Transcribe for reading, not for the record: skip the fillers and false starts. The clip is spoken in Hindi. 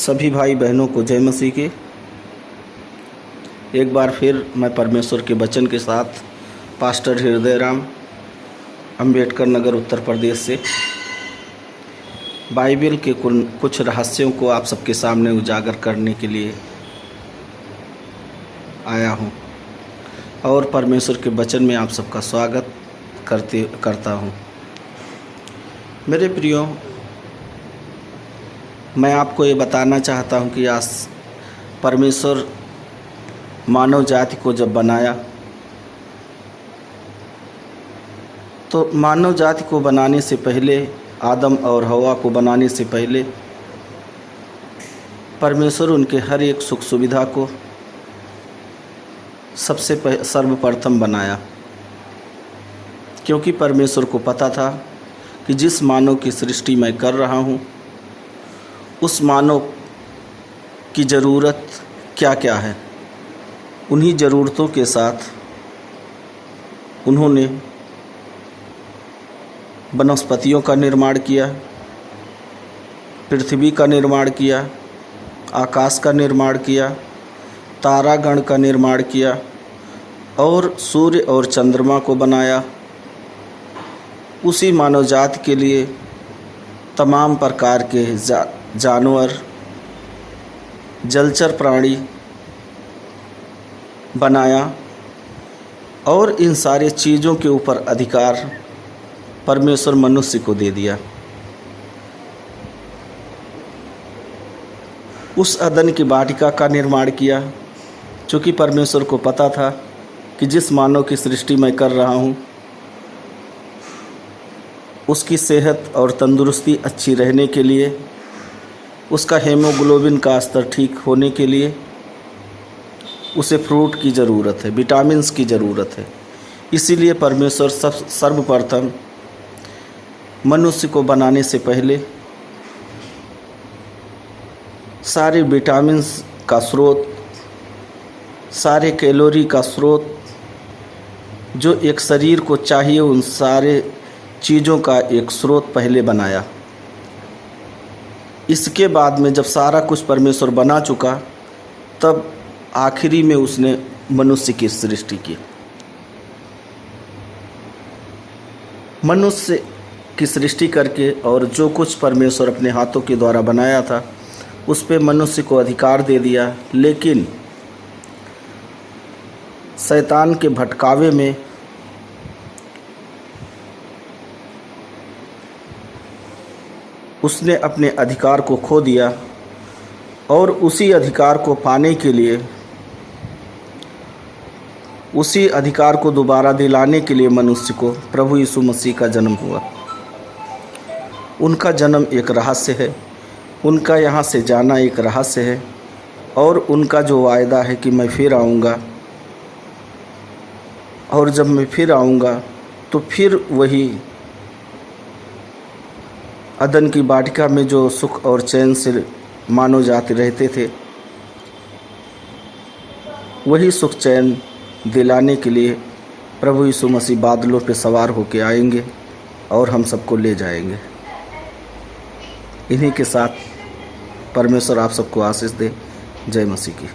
सभी भाई बहनों को जय मसीह की। एक बार फिर मैं परमेश्वर के वचन के साथ पास्टर हृदय राम, अम्बेडकर नगर, उत्तर प्रदेश से बाइबल के कुछ रहस्यों को आप सबके सामने उजागर करने के लिए आया हूँ और परमेश्वर के वचन में आप सबका स्वागत करता हूँ। मेरे प्रियो, मैं आपको ये बताना चाहता हूँ कि आज परमेश्वर मानव जाति को जब बनाया तो मानव जाति को बनाने से पहले, आदम और हवा को बनाने से पहले परमेश्वर उनके हर एक सुख सुविधा को सर्वप्रथम बनाया, क्योंकि परमेश्वर को पता था कि जिस मानव की सृष्टि मैं कर रहा हूँ उस मानव की ज़रूरत क्या क्या है। उन्हीं ज़रूरतों के साथ उन्होंने वनस्पतियों का निर्माण किया, पृथ्वी का निर्माण किया, आकाश का निर्माण किया, तारागण का निर्माण किया और सूर्य और चंद्रमा को बनाया। उसी मानव जाति के लिए तमाम प्रकार के जानवर, जलचर प्राणी बनाया और इन सारे चीज़ों के ऊपर अधिकार परमेश्वर मनुष्य को दे दिया। उस अदन की वाटिका का निर्माण किया, क्योंकि परमेश्वर को पता था कि जिस मानव की सृष्टि मैं कर रहा हूँ उसकी सेहत और तंदुरुस्ती अच्छी रहने के लिए, उसका हेमोग्लोबिन का स्तर ठीक होने के लिए उसे फ्रूट की ज़रूरत है, विटामिन्स की ज़रूरत है। इसीलिए परमेश्वर सर्वप्रथम मनुष्य को बनाने से पहले सारे विटामिन्स का स्रोत, सारे कैलोरी का स्रोत जो एक शरीर को चाहिए, उन सारे चीज़ों का एक स्रोत पहले बनाया। इसके बाद में जब सारा कुछ परमेश्वर बना चुका, तब आखिरी में उसने मनुष्य की सृष्टि की। मनुष्य की सृष्टि करके और जो कुछ परमेश्वर अपने हाथों के द्वारा बनाया था उस पे मनुष्य को अधिकार दे दिया। लेकिन शैतान के भटकावे में उसने अपने अधिकार को खो दिया और उसी अधिकार को पाने के लिए, उसी अधिकार को दोबारा दिलाने के लिए मनुष्य को प्रभु यीशु मसीह का जन्म हुआ। उनका जन्म एक रहस्य है, उनका यहाँ से जाना एक रहस्य है और उनका जो वायदा है कि मैं फिर आऊँगा और जब मैं फिर आऊँगा तो फिर वही अदन की वाटिका में जो सुख और चैन से मानव जाति रहते थे, वही सुख चैन दिलाने के लिए प्रभु यीशु मसीह बादलों पे सवार होके आएंगे और हम सबको ले जाएंगे। इन्हीं के साथ परमेश्वर आप सबको आशीष दे। जय मसीह की।